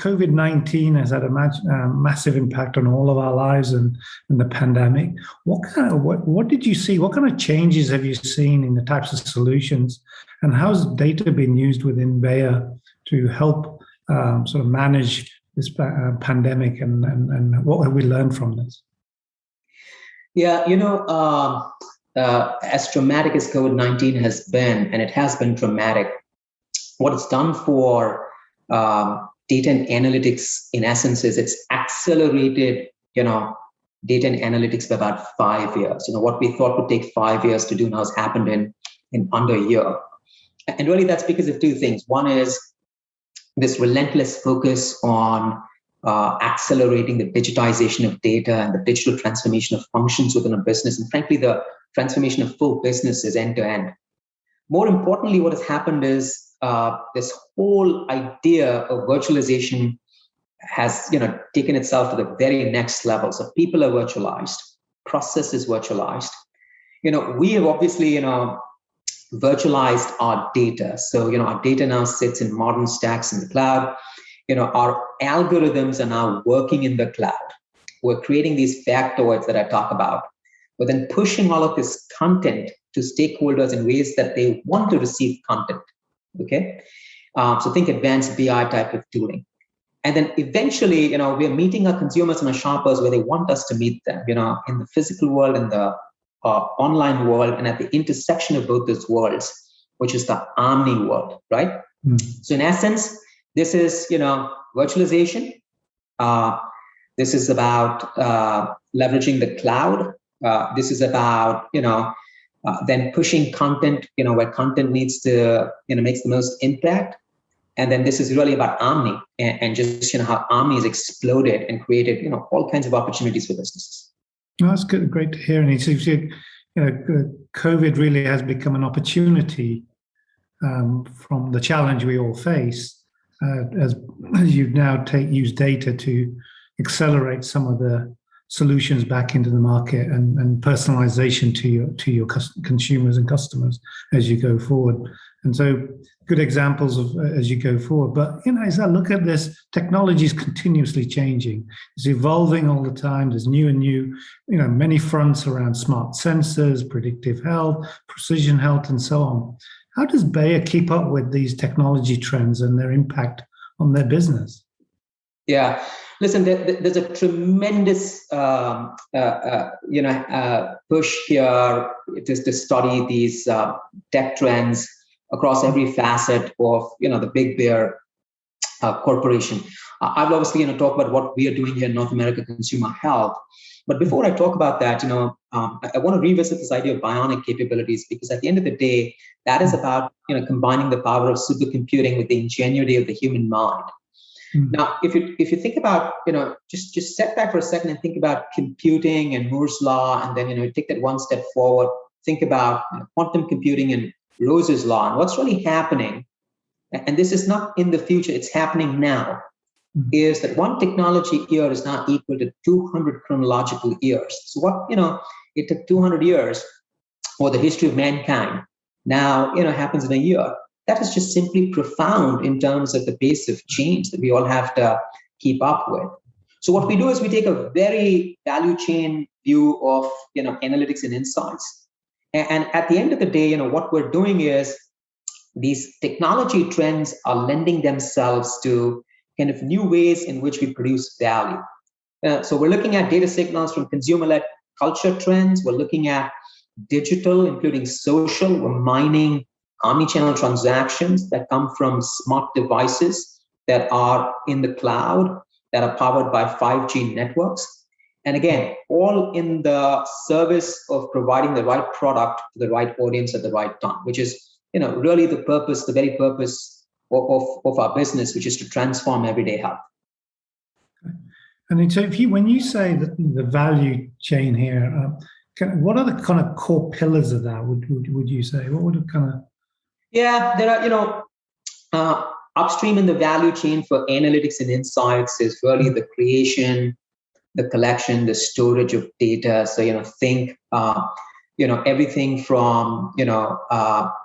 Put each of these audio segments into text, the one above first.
COVID-19 has had a massive impact on all of our lives and the pandemic. What did you see? What kind of changes have you seen in the types of solutions, and how's data been used within Bayer to help sort of manage this pandemic, and what have we learned from this? Yeah, as traumatic as COVID-19 has been, and it has been traumatic, what it's done for data and analytics, in essence, is it's accelerated, data and analytics by about 5 years. What we thought would take 5 years to do now has happened in under a year. And really that's because of two things. One is this relentless focus on accelerating the digitization of data and the digital transformation of functions within a business. And frankly, the transformation of full businesses end to end. More importantly, what has happened is this whole idea of virtualization has, taken itself to the very next level. So people are virtualized, process is virtualized. We have obviously, virtualized our data. So, our data now sits in modern stacks in the cloud. Our algorithms are now working in the cloud. We're creating these factoids that I talk about, but then pushing all of this content to stakeholders in ways that they want to receive content. Okay. So think advanced BI type of tooling. And then eventually, we're meeting our consumers and our shoppers where they want us to meet them, in the physical world and the online world, and at the intersection of both those worlds, which is the omni world, right? So in essence, this is, virtualization. This is about leveraging the cloud. This is about, then pushing content, where content needs to, makes the most impact. And then this is really about omni and just, how omni has exploded and created, all kinds of opportunities for businesses. Oh, that's good. Great to hear. And it seems, COVID really has become an opportunity from the challenge we all face, as you now use data to accelerate some of the solutions back into the market and personalization to your consumers and customers as you go forward. And so good examples of as you go forward. But, as I look at this, technology is continuously changing. It's evolving all the time. There's new and new, many fronts around smart sensors, predictive health, precision health, and so on. How does Bayer keep up with these technology trends and their impact on their business? Yeah. Listen, there's a tremendous, push here to study these tech trends across every facet of, the big Bayer corporation. I'll obviously, talk about what we are doing here in North America Consumer Health. But before I talk about that, I want to revisit this idea of bionic capabilities, because at the end of the day, that is about, combining the power of supercomputing with the ingenuity of the human mind. Now, if you think about, just step back for a second and think about computing and Moore's law, and then, take that one step forward, think about quantum computing and Rose's law, and what's really happening, and this is not in the future, it's happening now, is that one technology year is now equal to 200 chronological years. So what, it took 200 years for the history of mankind. Now, happens in a year. That is just simply profound in terms of the pace of change that we all have to keep up with. So what we do is we take a very value chain view of, analytics and insights. And at the end of the day, what we're doing is these technology trends are lending themselves to kind of new ways in which we produce value. So we're looking at data signals from consumer-led culture trends. We're looking at digital, including social. We're mining omnichannel transactions that come from smart devices that are in the cloud, that are powered by 5G networks. And again, all in the service of providing the right product to the right audience at the right time, which is, really the purpose, the very purpose of our business, which is to transform everyday health. And so when you say that the value chain here, what are the kind of core pillars of that, would you say? What would it kind of... Yeah, there are, upstream in the value chain for analytics and insights is really the creation, the collection, the storage of data. So, think, everything from,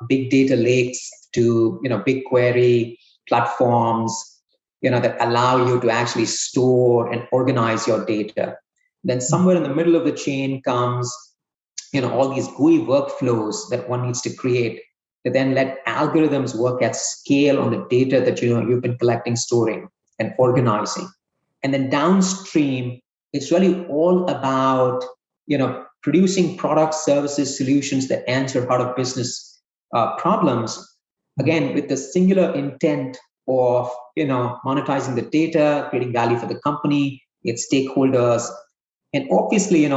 big data lakes to, BigQuery platforms, that allow you to actually store and organize your data. Then somewhere in the middle of the chain comes, all these GUI workflows that one needs to create to then let algorithms work at scale on the data that you've been collecting, storing, and organizing. And then downstream, it's really all about producing products, services, solutions that answer out of business problems. Again, with the singular intent of monetizing the data, creating value for the company, its stakeholders, and obviously,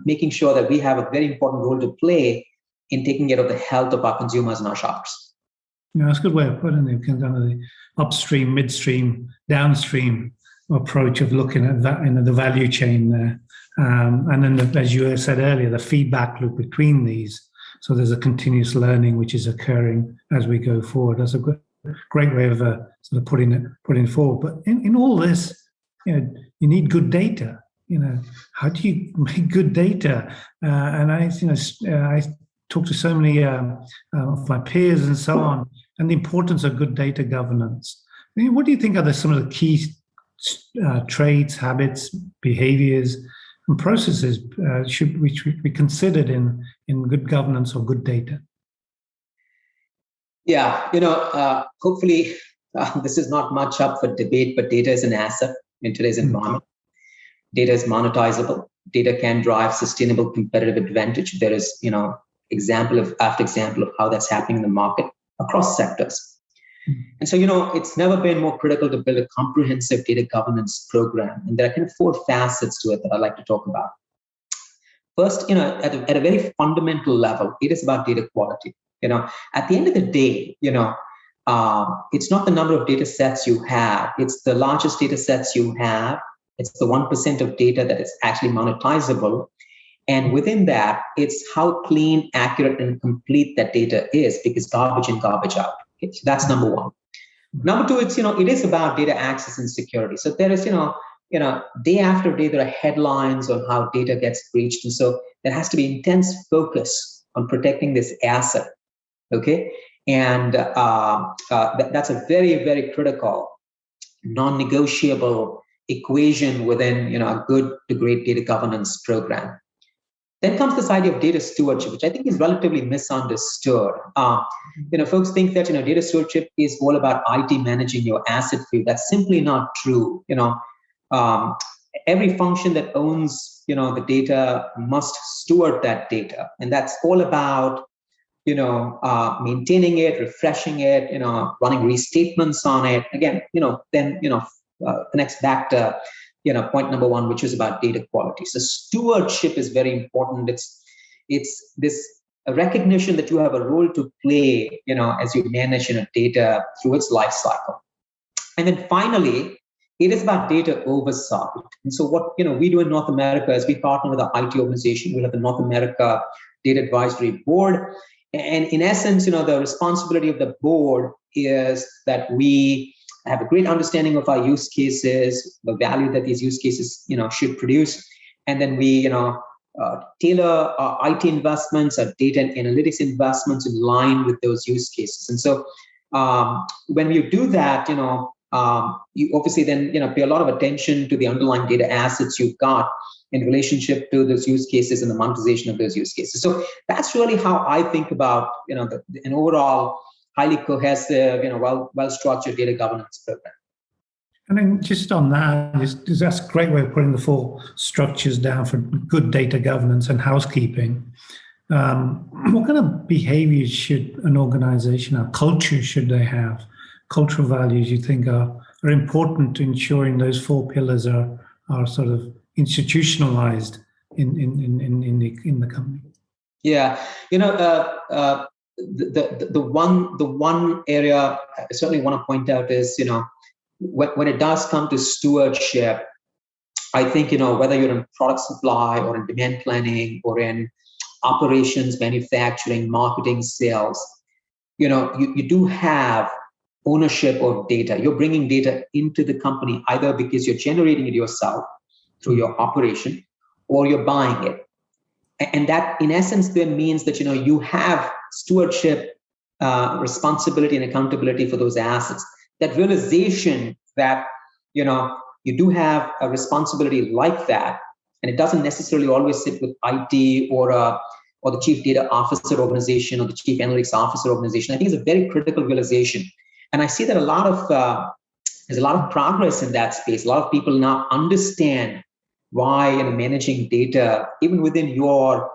making sure that we have a very important role to play in taking care of the health of our consumers and our shoppers. Yeah, that's a good way of putting it. Kind of the upstream, midstream, downstream approach of looking at that in the value chain there. And then, as you said earlier, the feedback loop between these. So there's a continuous learning which is occurring as we go forward. That's a great way of sort of putting it forward. But in all this, you need good data. How do you make good data? And I talk to so many of my peers and so on, and the importance of good data governance. What do you think are some of the key traits, habits, behaviors, and processes which should be considered in good governance or good data? Yeah, hopefully this is not much up for debate, but data is an asset in today's environment. Data is monetizable. Data can drive sustainable competitive advantage. There is, example after example of how that's happening in the market across sectors. And so, it's never been more critical to build a comprehensive data governance program. And there are kind of 4 facets to it that I'd like to talk about. First, at a very fundamental level, it is about data quality. At the end of the day, it's not the number of data sets you have. It's the largest data sets you have. It's the 1% of data that is actually monetizable. And within that, it's how clean, accurate, and complete that data is, because garbage in, garbage out. Okay, so that's number 1. Number 2, it's, it is about data access and security. So there is, day after day, there are headlines on how data gets breached. And so there has to be intense focus on protecting this asset. Okay. And that's a very, very critical, non-negotiable equation within, a good to great data governance program. Then comes this idea of data stewardship, which I think is relatively misunderstood. Folks think that, data stewardship is all about IT managing your asset for you. That's simply not true. Every function that owns, the data must steward that data. And that's all about, maintaining it, refreshing it, running restatements on it. Again, then, connects back to, point number 1, which is about data quality. So stewardship is very important. It's this recognition that you have a role to play, as you manage data through its life cycle. And then finally, it is about data oversight. And so what we do in North America is we partner with our IT organization. We have the North America Data Advisory Board. And in essence, the responsibility of the board is that we have a great understanding of our use cases, the value that these use cases, should produce. And then we, tailor our IT investments, our data and analytics investments in line with those use cases. And so when you do that, you obviously then, pay a lot of attention to the underlying data assets you've got in relationship to those use cases and the monetization of those use cases. So that's really how I think about, an overall highly cohesive, well-structured data governance program. And then just on that, that's a great way of putting the 4 structures down for good data governance and housekeeping. What kind of behaviors should an organization have? Culture should they have? Cultural values you think are important to ensuring those 4 pillars are sort of institutionalized in the company? Yeah, the one area I certainly want to point out is, when it does come to stewardship, I think, whether you're in product supply or in demand planning or in operations, manufacturing, marketing, sales, you do have ownership of data. You're bringing data into the company either because you're generating it yourself through your operation or you're buying it. And that, in essence, then means that, you have stewardship, responsibility and accountability for those assets. that realization that, you do have a responsibility like that, and it doesn't necessarily always sit with IT or the chief data officer organization or the chief analytics officer organization. I think it's a very critical realization. And I see that there's a lot of progress in that space. A lot of people now understand why managing data, even within your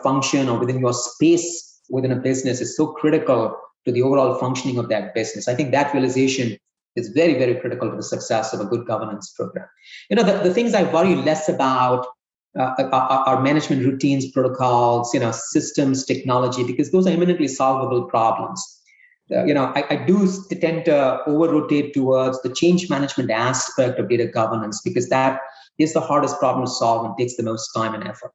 function or within your space within a business, is so critical to the overall functioning of that business. I think that realization is very, very critical to the success of a good governance program. The things I worry less about are management routines, protocols, systems, technology, because those are eminently solvable problems. I do tend to over-rotate towards the change management aspect of data governance, because that is the hardest problem to solve and takes the most time and effort.